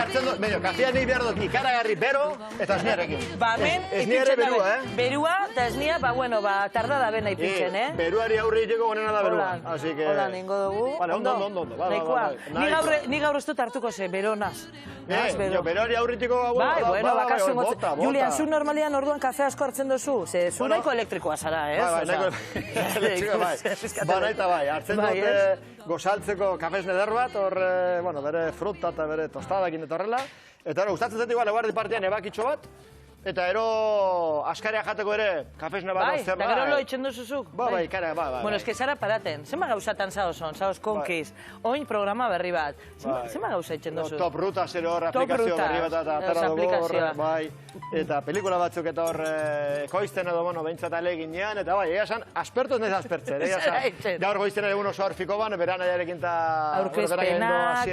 hartzen dut, medio, kafea nahi behar dut ikaragarri bero eta esniarekin. Ba, hemen, esniare berua, berua eta esnia, ba, bueno, ba, tardada bena ipintzen, Beruari aurri iteko gonena da berua. Hola, ningo dugu. Vale, ondo. Ni gaur ez dut hartuko ze, beronaz. Beruari aurri iteko... Bai, bueno, bakasun gotze. Julian, zu normalian orduan kafe asko hartzen duzu? Ze, zu nahiko elektrikoa zara, ez? Bai, nahiko elektrikoa, bai. Ba, nahi eta bai, hartzen dut gozaltzeko kafez neder bat, hor, bere fruta eta bere tostadakin eta horrela. Eta gustatzen zait igual, eguardi partian ebakitxo bat. Eta ero askaria jateko ere, kafesne bat ozter, bai. Da gero lo itxen duzuzuk? Bai, kara, bai. Bueno, eske zara paraten. Zema gauzatan zaoz konkiz. Oin programa berri bat. Zema gauza itxen duzu? Top Ruta, zero hor, aplikazio berri bat eta atara dugu hor, bai. Eta pelikula batzuk eta hor ekoizten edo, bueno, behintzat alegin nean, eta bai, esan, aspertu ez nahiz aspertzen. Gaur goizten egun oso horfiko ban, beran aiarekin eta aurkezpenak.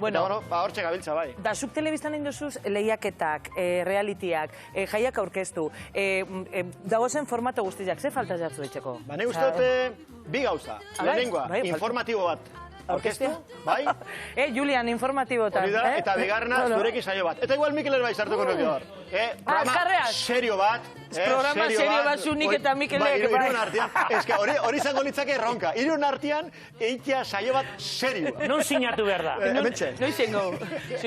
Bueno, hortxe gabiltza, bai. Da, zuk telebiztan egin duzuz lehiaketak, realitiak, jaiak aurkeztu. Dagozen formato guztiak, ze falta jatzu ditxeko? Ba, ne uste bi gauza. Lehenengoa, informatibo bat. Aurkeztu, bai? Julian, informatibotan. Hori da, eta bigarna, zurekin saio bat. Eta igual Mikel bai sartuko nuke hor. Programa serio bat. Programa serio bat zunik eta Mikelek. Irun artean. Ez que hori izango litzake erronka. Irun artean, eitea saio bat serioa. Non sinatu behar da. Hementxe. Noizengo.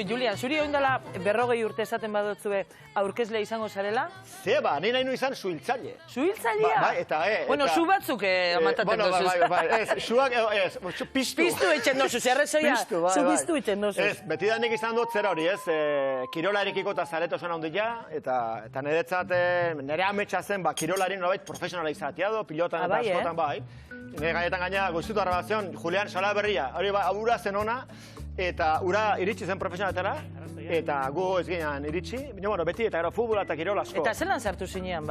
Julian, zuri oindala 40 urte esaten badotzue aurkezle izango zarela? Ze ba, nahi nu izan suhiltzaile. Suhiltzailea? Bai, eta Bueno, zu batzuk amataten dozuz. Bai, suak, piztu. Piztu etxen dozuz, errezoia. Zu piztu etxen dozuz. Ez, beti da nik izan dut zera hori, ez, kirolarekiko eta zareto zona handia, eta niretzat, nire ametsa zen, kirolari nolabait profesionala izatea do, pilotan eta askotan, bai. Nire gaietan gaina, goizutu arrabazion, Julian Salaberria, hori ura zen ona, eta ura iritsi zen profesionaletara, eta gu ez ginean iritsi, bueno, beti eta gero futbola eta kirola asko. Eta zelan sartu zinean,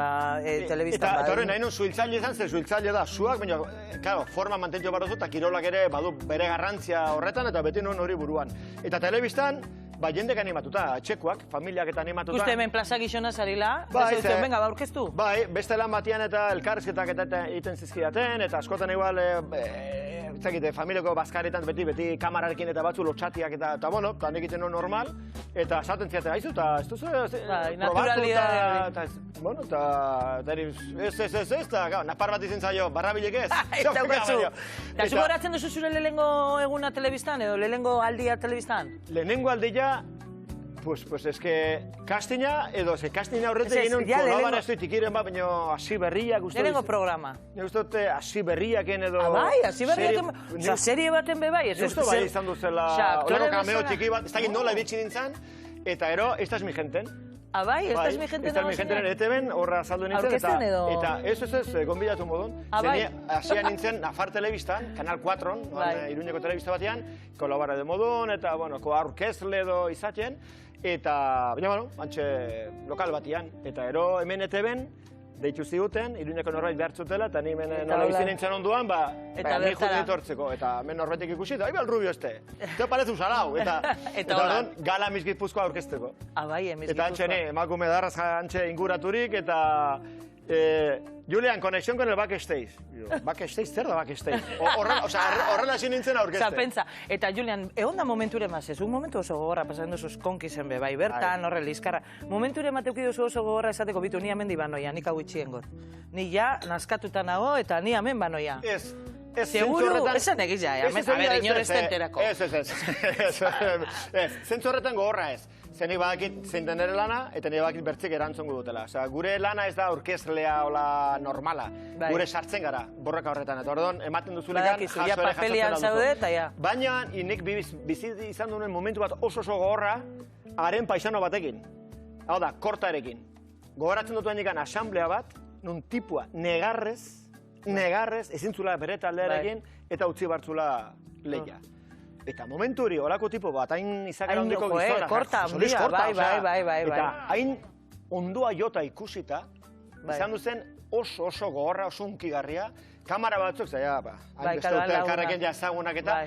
telebiztan? Eta hori nahi nun suhiltzaile izan, ze suhiltzaile da suak, baina, claro, forma mantentzio barozu, eta kirolak ere badu bere garrantzia horretan, eta beti nun hori buruan. Eta telebiztan, jendek animatuta, txekuak, familiak eta animatuta. Uste hemen plaza gizona zarila, venga, aurkeztu? Bai, beste lan batian eta elkarrizketak eta egiten zizkidaten, eta askotan igual, familiako bazkaretan beti kamararekin eta batzu lotxatiak eta bueno, eta nik egiten normal, eta esaten ziaten haizu, eta ez duzu probatu, eta bueno, eta napar bat izin zaio, barrabilek ez. Eta zu goratzen duzu zure lehenengo eguna telebiztan, edo lehenengo aldia telebiztan? Lehenengo aldia, pues es que kastina, edo ze kastina horretik egin kolaban ez duitik iren bat, baina hasi berriak uste. Lehenengo programa. Uste dute hasi berriaken edo... Bai, hasi berriaken, oza, serie baten be bai. Uste bai izan duzela, horreko kameo txiki bat, ez dakit nola iritsi nintzen, eta ero, esta es mi jenten. Bai, esta es mi jenten. Esta es mi jenten ETV-en, horra azaldu nintzen. Aurkezten edo? Eta ez, gonbidatu modun. Bai. Hasian nintzen Nafar Telebistan, Kanal 4-on, Iruñeko telebista batean, kolabara de modun, eta, bueno, aurkezle edo izaten, eta, baina, bueno, antxe lokal batian. Eta ero hemen ETV-en, deitu ziguten, Iruñeko norbait behartzutela, eta ni hemen nola bizi nintzen onduan, ni juten ditortzeko, eta hemen norbetek ikusi, eta iba el rubio este, te parezu salau, eta orduan, gala Mizgipuzkoa aurkezteko. Bai, Mizgipuzkoa. Eta antxe, emakume darraz antxe inguraturik, eta Julian, conexión con el backstage. Backstage, zer da backstage? Horrela hasi nintzen aurkezten. Pentsa, eta Julian, egon da momenture mazez, un momentu oso gogorra pasatzen duzuz konkizen be, bai, bertan, horre lizkarra. Momenture mateuki duzu oso gogorra esateko bitu, ni hemen di banoia, nik hau itxien gor. Ni ja, naskatuta nago, eta ni hemen banoia. Ez. Seguro, esan egiz ja, a ber, inor ez tenterako. Ez, zentzu horretan gogorra ez. Zer nik badakit zein den ere lana, eta nik badakit bertzik erantzongo dutela. Gure lana ez da aurkezlea hola normala. Gure sartzen gara, borroka horretan. Eta orduan, ematen duzulekan, jaso ere jasotzen alduzu. Baina, nik bizi izan duen momentu bat oso gogorra, haren paisano batekin. Hau da, kortarekin. Gogoratzen dut hendikan asamblea bat, nun tipua negarrez, ezintzula bere taldearekin, eta utzi bartzula lehia. Eta momentu hori, holako tipo bat, hain izakera ondiko gizona. Korta, handia, bai. Eta hain ondua jota ikusita, izan duzen oso gogorra, oso unkigarria, kamara batzuk, zaila, hain beste dute elkarreken jazagunak eta,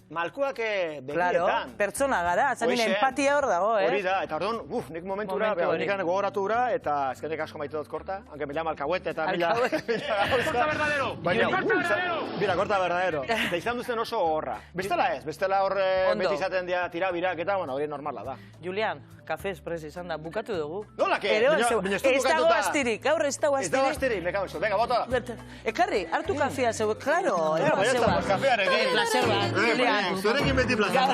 malkuak begietan. Claro, pertsona gara, zamin empatia hor dago, Hori da, eta orduan, nik momentura, nik gogoratu gura, eta ezkenek asko maite dut korta, aunque mila malkahuete eta mila... Korta verdadero! Mira, korta verdadero. Eta izan duzen oso horra. Bestela ez, bestela horre beti izaten dira tirabirak eta, bueno, hori normala da. Julian, Café Express izan da, bukatu dugu. Nola, que? Ez dago astirik, gaur ez dago astirik. Ez dago astirik, me cago eso, venga, bota. Ekarri, hartu kafea zeu, claro. Kafearekin. Placer bat, Julian. Zurekin beti placer.